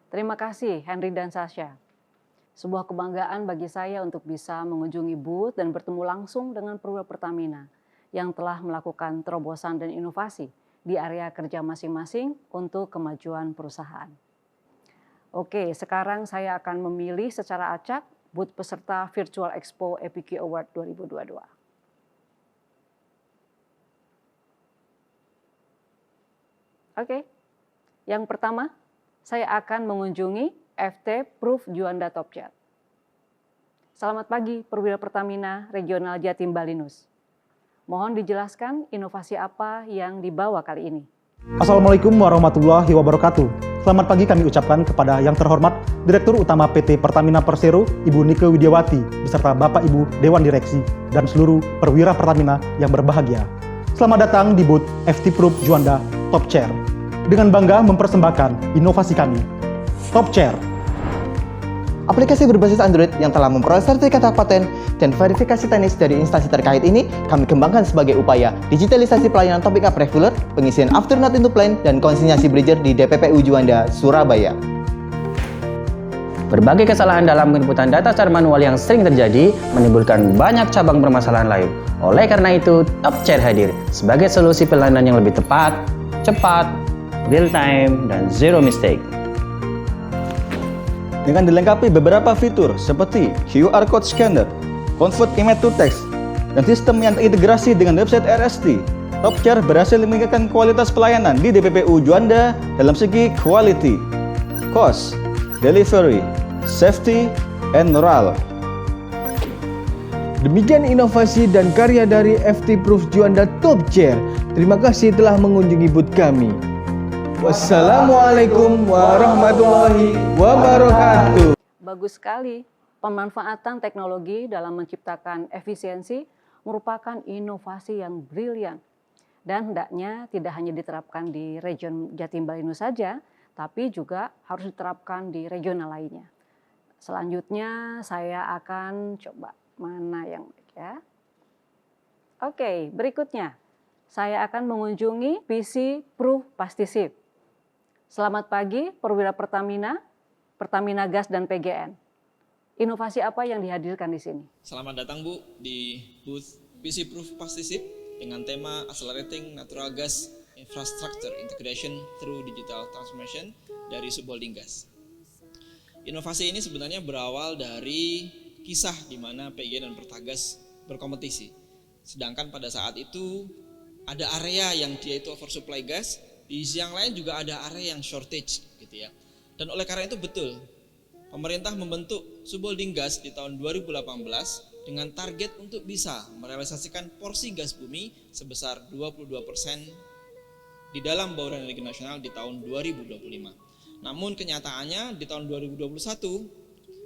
Terima kasih Henry dan Sasha. Sebuah kebanggaan bagi saya untuk bisa mengunjungi booth dan bertemu langsung dengan perwira Pertamina yang telah melakukan terobosan dan inovasi di area kerja masing-masing untuk kemajuan perusahaan. Oke, sekarang saya akan memilih secara acak booth peserta Virtual Expo EPIQ Award 2022. Oke, yang pertama saya akan mengunjungi FT Proof Juanda Topchat. Selamat pagi Perwira Pertamina Regional Jatim Balinus. Mohon dijelaskan inovasi apa yang dibawa kali ini. Assalamualaikum warahmatullahi wabarakatuh. Selamat pagi kami ucapkan kepada yang terhormat Direktur Utama PT Pertamina Persero, Ibu Nike Widiawati, beserta Bapak Ibu Dewan Direksi, dan seluruh perwira Pertamina yang berbahagia. Selamat datang di booth FT Proof Juanda Topchair. Dengan bangga mempersembahkan inovasi kami, Topchair. Aplikasi berbasis Android yang telah memperoleh sertifikat hak paten dan verifikasi teknis dari instansi terkait ini kami kembangkan sebagai upaya digitalisasi pelayanan Topic Up Regular, pengisian After Not Into Plan, dan konsinyasi Bridger di DPPU Juanda, Surabaya. Berbagai kesalahan dalam penginputan data secara manual yang sering terjadi menimbulkan banyak cabang permasalahan lain. Oleh karena itu, Topchair hadir sebagai solusi pelayanan yang lebih tepat, cepat, real time, dan zero mistake. Dengan dilengkapi beberapa fitur seperti QR Code Scanner, Convert Image to Text, dan sistem yang terintegrasi dengan website RST, Topchair berhasil meningkatkan kualitas pelayanan di DPPU Juanda dalam segi quality, cost, delivery, safety, and morale. Demikian inovasi dan karya dari FT Proof Juanda Topchair. Terima kasih telah mengunjungi booth kami. Wassalamualaikum warahmatullahi wabarakatuh. Bagus sekali. Pemanfaatan teknologi dalam menciptakan efisiensi merupakan inovasi yang brilian. Dan hendaknya tidak hanya diterapkan di region Jatim Balinus saja, tapi juga harus diterapkan di regional lainnya. Selanjutnya saya akan coba mana yang baik ya. Oke, berikutnya saya akan mengunjungi PC Proof Pastisip. Selamat pagi Perwira Pertamina, Pertamina Gas dan PGN. Inovasi apa yang dihadirkan di sini? Selamat datang Bu di booth PC Proof Pastisip dengan tema Accelerating Natural Gas Infrastructure Integration Through Digital Transformation dari Subholding Gas. Inovasi ini sebenarnya berawal dari kisah di mana PGN dan Pertagas berkompetisi. Sedangkan pada saat itu ada area yang dia itu oversupply gas, di sisi yang lain juga ada area yang shortage gitu ya. Dan oleh karena itu betul, pemerintah membentuk Subholding Gas di tahun 2018 dengan target untuk bisa merealisasikan porsi gas bumi sebesar 22% di dalam bauran energi nasional di tahun 2025. Namun kenyataannya di tahun 2021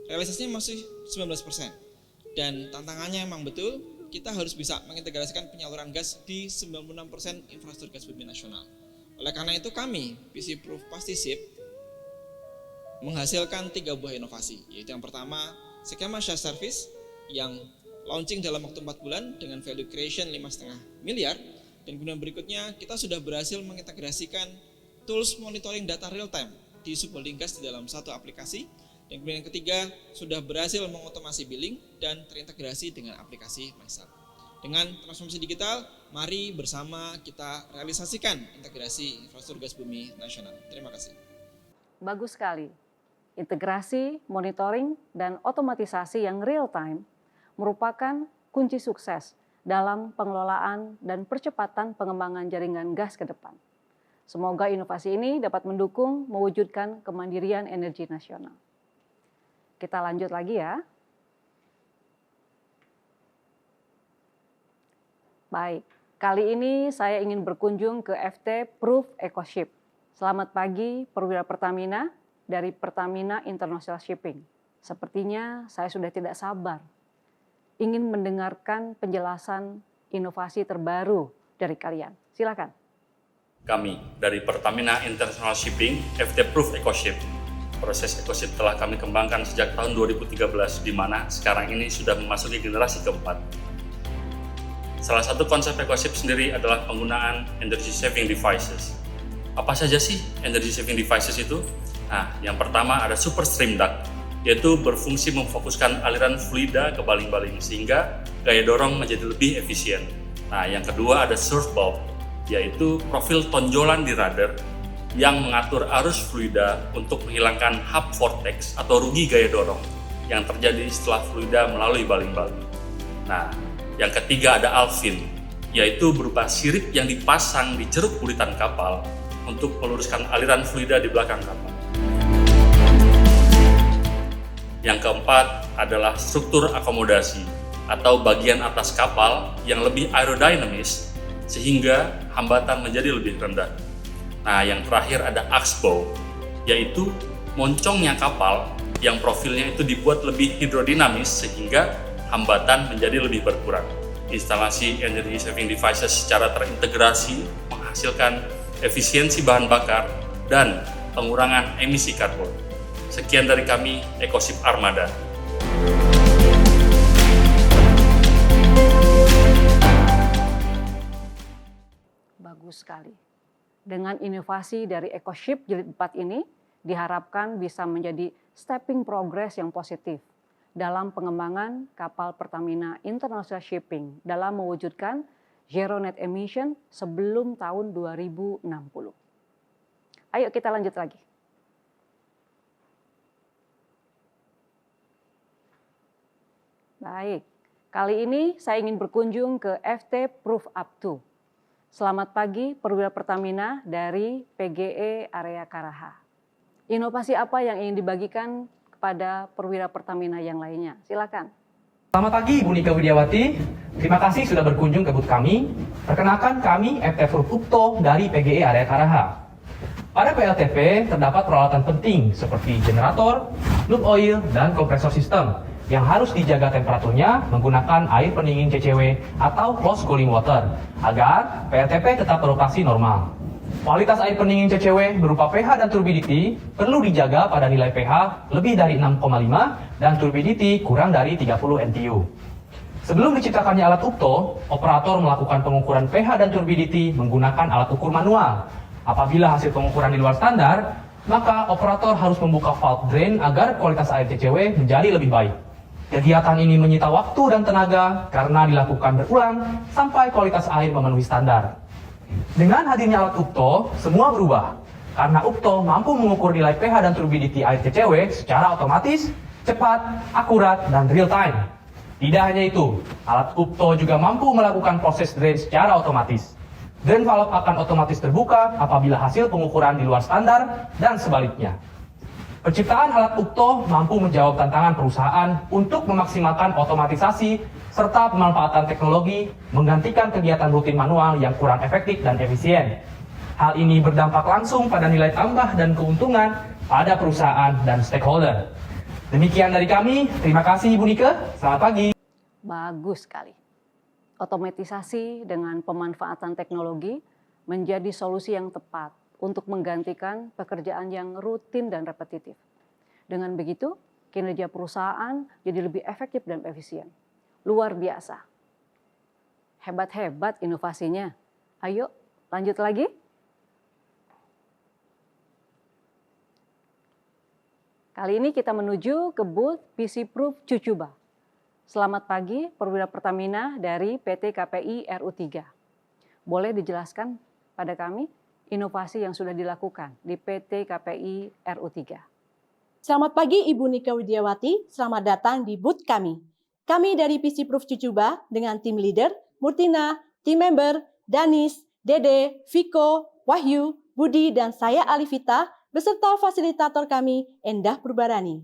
realisasinya masih 19%. Dan tantangannya memang betul, kita harus bisa mengintegrasikan penyaluran gas di 96% infrastruktur gas bumi nasional. Oleh karena itu kami, PC Proof Pastisip, menghasilkan 3 buah inovasi, yaitu yang pertama, skema shared service yang launching dalam waktu 4 bulan dengan value creation 5,5 miliar, dan kemudian berikutnya kita sudah berhasil mengintegrasikan tools monitoring data real time di Subholding Gas di dalam satu aplikasi, dan kemudian yang ketiga sudah berhasil mengotomasi billing dan terintegrasi dengan aplikasi MySAP. Dengan transformasi digital, mari bersama kita realisasikan integrasi infrastruktur gas bumi nasional. Terima kasih. Bagus sekali. Integrasi, monitoring, dan otomatisasi yang real time merupakan kunci sukses dalam pengelolaan dan percepatan pengembangan jaringan gas ke depan. Semoga inovasi ini dapat mendukung mewujudkan kemandirian energi nasional. Kita lanjut lagi ya. Baik, kali ini saya ingin berkunjung ke FT Proof EcoShip. Selamat pagi Perwira Pertamina dari Pertamina International Shipping. Sepertinya saya sudah tidak sabar ingin mendengarkan penjelasan inovasi terbaru dari kalian. Silakan. Kami dari Pertamina International Shipping, FT Proof EcoShip. Proses EcoShip telah kami kembangkan sejak tahun 2013, di mana sekarang ini sudah memasuki generasi keempat. Salah satu konsep EcoShip sendiri adalah penggunaan energy saving devices. Apa saja sih energy saving devices itu? Nah, yang pertama ada super stream duct, yaitu berfungsi memfokuskan aliran fluida ke baling-baling sehingga gaya dorong menjadi lebih efisien. Nah, yang kedua ada surf bulb, yaitu profil tonjolan di rudder yang mengatur arus fluida untuk menghilangkan hub vortex atau rugi gaya dorong yang terjadi setelah fluida melalui baling-baling. Nah, yang ketiga ada alfin, yaitu berupa sirip yang dipasang di ceruk buritan kapal untuk meluruskan aliran fluida di belakang kapal. Yang keempat adalah struktur akomodasi atau bagian atas kapal yang lebih aerodinamis sehingga hambatan menjadi lebih rendah. Nah, yang terakhir ada axe bow, yaitu moncongnya kapal yang profilnya itu dibuat lebih hidrodinamis sehingga hambatan menjadi lebih berkurang. Instalasi energy saving devices secara terintegrasi menghasilkan efisiensi bahan bakar dan pengurangan emisi karbon. Sekian dari kami, Ecosip Armada. Bagus sekali. Dengan inovasi dari Ecosip Jilid 4 ini, diharapkan bisa menjadi stepping progress yang positif dalam pengembangan kapal Pertamina International Shipping dalam mewujudkan zero net emission sebelum tahun 2060. Ayo kita lanjut lagi. Baik, kali ini saya ingin berkunjung ke FT Proof Up 2. Selamat pagi Perwira Pertamina dari PGE Area Karaha. Inovasi apa yang ingin dibagikan kepada Perwira Pertamina yang lainnya? Silakan. Selamat pagi Ibu Nika Widiawati. Terima kasih sudah berkunjung ke booth kami. Perkenalkan kami FT Proof Up 2 dari PGE Area Karaha. Pada PLTP terdapat peralatan penting seperti generator, lube oil, dan kompresor sistem yang harus dijaga temperaturnya menggunakan air pendingin CCW atau close cooling water agar PLTP tetap beroperasi normal. Kualitas air pendingin CCW berupa pH dan turbidity perlu dijaga pada nilai pH lebih dari 6,5 dan turbidity kurang dari 30 NTU. Sebelum diciptakannya alat UPTO, operator melakukan pengukuran pH dan turbidity menggunakan alat ukur manual. Apabila hasil pengukuran di luar standar, maka operator harus membuka valve drain agar kualitas air CCW menjadi lebih baik. Kegiatan ini menyita waktu dan tenaga karena dilakukan berulang sampai kualitas air memenuhi standar. Dengan hadirnya alat UPTO, semua berubah. Karena UPTO mampu mengukur nilai pH dan turbidity air CCW secara otomatis, cepat, akurat, dan real time. Tidak hanya itu, alat UPTO juga mampu melakukan proses drain secara otomatis. Drain valve akan otomatis terbuka apabila hasil pengukuran di luar standar dan sebaliknya. Penciptaan alat UPTO mampu menjawab tantangan perusahaan untuk memaksimalkan otomatisasi serta pemanfaatan teknologi menggantikan kegiatan rutin manual yang kurang efektif dan efisien. Hal ini berdampak langsung pada nilai tambah dan keuntungan pada perusahaan dan stakeholder. Demikian dari kami, terima kasih Ibu Nike, selamat pagi. Bagus sekali. Otomatisasi dengan pemanfaatan teknologi menjadi solusi yang tepat untuk menggantikan pekerjaan yang rutin dan repetitif. Dengan begitu, kinerja perusahaan jadi lebih efektif dan efisien. Luar biasa. Hebat-hebat inovasinya. Ayo, lanjut lagi. Kali ini kita menuju ke booth PC Proof Cucuba. Selamat pagi Perwira Pertamina dari PT KPI RU3. Boleh dijelaskan pada kami inovasi yang sudah dilakukan di PT KPI RU3. Selamat pagi Ibu Nika Widiawati, selamat datang di booth kami. Kami dari PC Proof Cucuba dengan tim leader, Murtina, tim member, Danis, Dede, Viko, Wahyu, Budi, dan saya Alivita, beserta fasilitator kami, Endah Purbarani.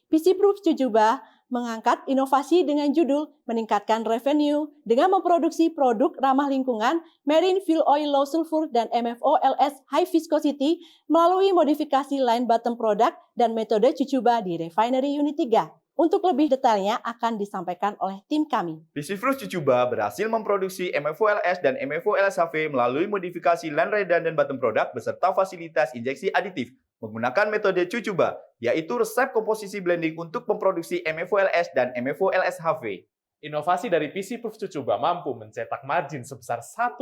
PC Proof Cucuba mengangkat inovasi dengan judul meningkatkan revenue dengan memproduksi produk ramah lingkungan, marine fuel oil low sulfur dan MFOLS high viscosity melalui modifikasi line bottom product dan metode Cucuba di Refinery Unit 3. Untuk lebih detailnya akan disampaikan oleh tim kami. PC Proof Cucuba berhasil memproduksi MFOLS dan MFOLSHV melalui modifikasi line redundant bottom product beserta fasilitas injeksi aditif menggunakan metode Cucuba, yaitu resep komposisi blending untuk memproduksi MFOLS dan MFOLSHV. Inovasi dari PC Proof Cucuba mampu mencetak margin sebesar 1,1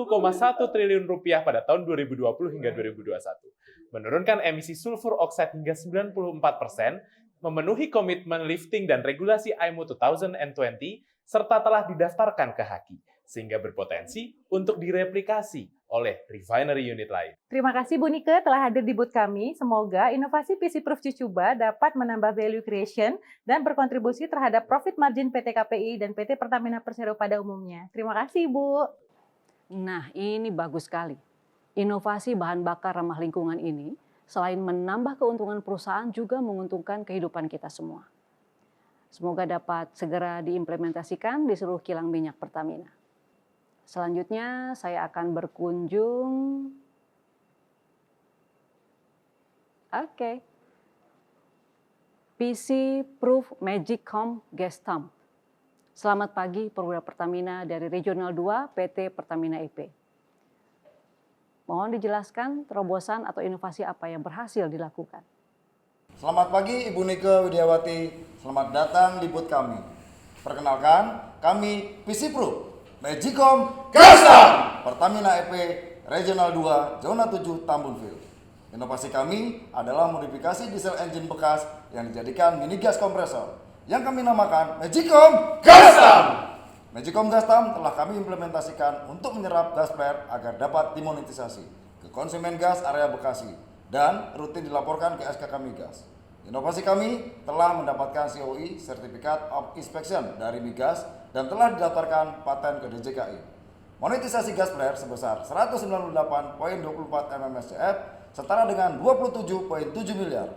triliun rupiah pada tahun 2020 hingga 2021. menurunkan emisi sulfur oxide hingga 94%, memenuhi komitmen lifting dan regulasi IMO 2020, serta telah didaftarkan ke HAKI, sehingga berpotensi untuk direplikasi oleh refinery unit lain. Terima kasih Bu Nike telah hadir di booth kami. Semoga inovasi PC Proof Cucuba dapat menambah value creation dan berkontribusi terhadap profit margin PT KPI dan PT Pertamina Persero pada umumnya. Terima kasih Bu. Nah, ini bagus sekali. Inovasi bahan bakar ramah lingkungan ini selain menambah keuntungan perusahaan juga menguntungkan kehidupan kita semua. Semoga dapat segera diimplementasikan di seluruh kilang minyak Pertamina. Selanjutnya saya akan berkunjung. PC Proof Magicom Gas Pump. Selamat pagi perwira Pertamina dari Regional 2 PT Pertamina EP. Mohon dijelaskan terobosan atau inovasi apa yang berhasil dilakukan. Selamat pagi Ibu Nike Widiawati, selamat datang di booth kami. Perkenalkan, kami PC Proof Magicom Gas Pump Pertamina EP Regional 2 Zona 7 Tambunville. Inovasi kami adalah modifikasi diesel engine bekas yang dijadikan mini gas kompresor yang kami namakan Magicom Gas Pump. Magicom Gas Pump telah kami implementasikan untuk menyerap gas flare agar dapat dimonetisasi ke konsumen gas area Bekasi dan rutin dilaporkan ke SKK Migas. Inovasi kami telah mendapatkan COI Certificate of Inspection dari Migas dan telah didaftarkan paten ke DJKI. Monetisasi gas flare sebesar 198,24 mmSCF setara dengan 27,7 miliar.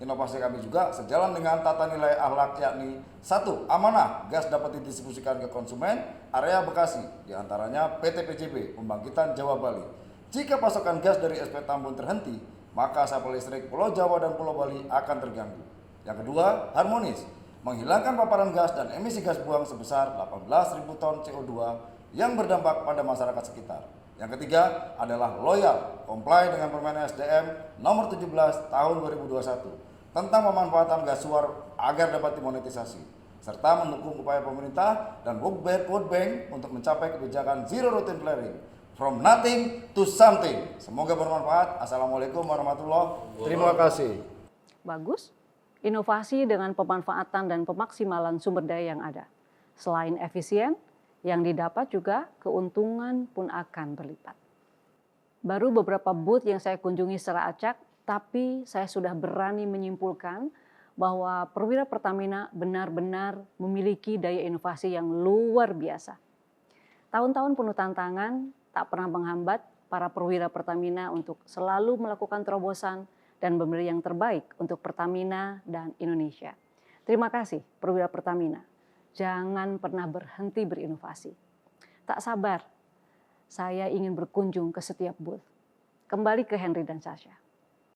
Inovasi kami juga sejalan dengan tata nilai akhlak yakni 1. Amanah gas dapat didistribusikan ke konsumen area Bekasi, diantaranya PT PJB Pembangkitan Jawa Bali. Jika pasokan gas dari SP Tambun terhenti, maka supply listrik Pulau Jawa dan Pulau Bali akan terganggu. Yang kedua, harmonis, menghilangkan paparan gas dan emisi gas buang sebesar 18.000 ton CO2 yang berdampak pada masyarakat sekitar. Yang ketiga adalah loyal, comply dengan Permen SDM nomor 17 tahun 2021 tentang pemanfaatan gas suar agar dapat dimonetisasi, serta mendukung upaya pemerintah dan World Bank untuk mencapai kebijakan zero routine flaring. From nothing to something. Semoga bermanfaat. Assalamualaikum warahmatullahi wabarakatuh. Terima kasih. Bagus. Inovasi dengan pemanfaatan dan pemaksimalan sumber daya yang ada. Selain efisien, yang didapat juga keuntungan pun akan berlipat. Baru beberapa booth yang saya kunjungi secara acak, tapi saya sudah berani menyimpulkan bahwa perwira Pertamina benar-benar memiliki daya inovasi yang luar biasa. Tahun-tahun penuh tantangan tak pernah menghambat para perwira Pertamina untuk selalu melakukan terobosan dan memberi yang terbaik untuk Pertamina dan Indonesia. Terima kasih perwira Pertamina. Jangan pernah berhenti berinovasi. Tak sabar, saya ingin berkunjung ke setiap booth. Kembali ke Henry dan Sasha.